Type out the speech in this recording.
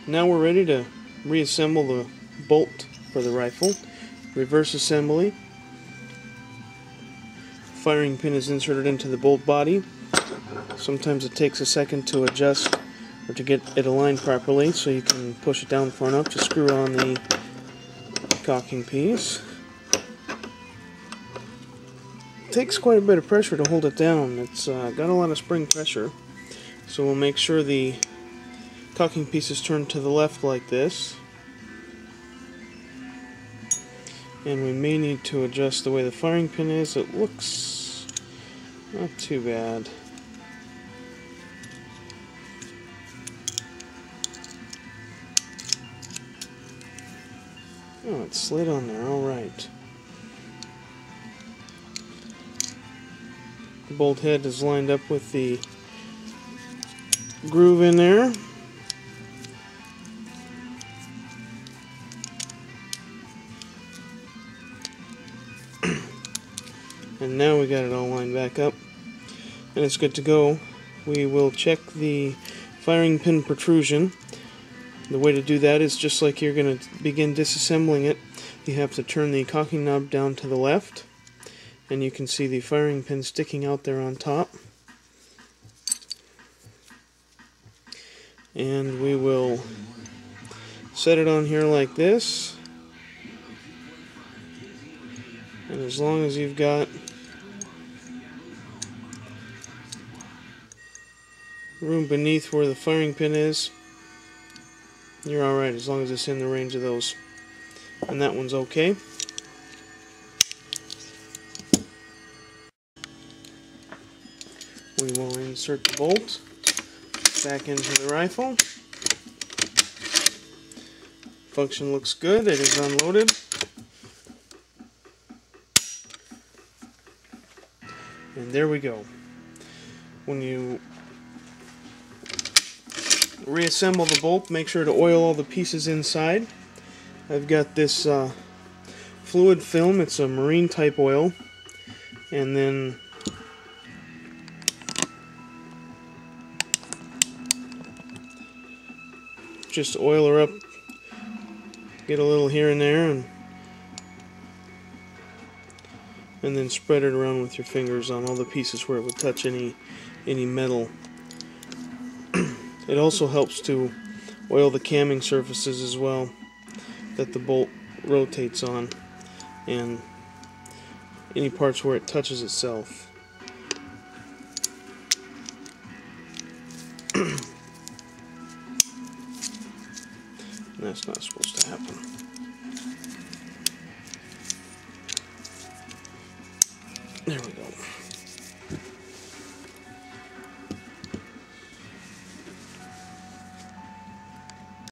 Now we're ready to reassemble the bolt for the rifle. Reverse assembly. Firing pin is inserted into the bolt body. Sometimes it takes a second to adjust or to get it aligned properly, so you can push it down far enough to screw on the cocking piece. It takes quite a bit of pressure to hold it down. It's got a lot of spring pressure, so we'll make sure the cocking piece is turned to the left like this. And we may need to adjust the way the firing pin is. It looks not too bad. Oh, it slid on there, alright. The bolt head is lined up with the groove in there. And now we got it all lined back up, and it's good to go. We will check the firing pin protrusion. The way to do that is just like you're going to begin disassembling it. You have to turn the cocking knob down to the left, and you can see the firing pin sticking out there on top. And we will set it on here like this. And as long as you've got room beneath where the firing pin is, you're alright, as long as it's in the range of those. And that one's okay. We will insert the bolt back into the rifle. Function looks good. It is unloaded. And there we go. When you reassemble the bolt, make sure to oil all the pieces inside. I've got this fluid film. It's a marine type oil, and then just oil her up, get a little here and there, and then spread it around with your fingers on all the pieces where it would touch any metal. It also helps to oil the camming surfaces as well that the bolt rotates on, and any parts where it touches itself. That's not supposed to happen. There we go.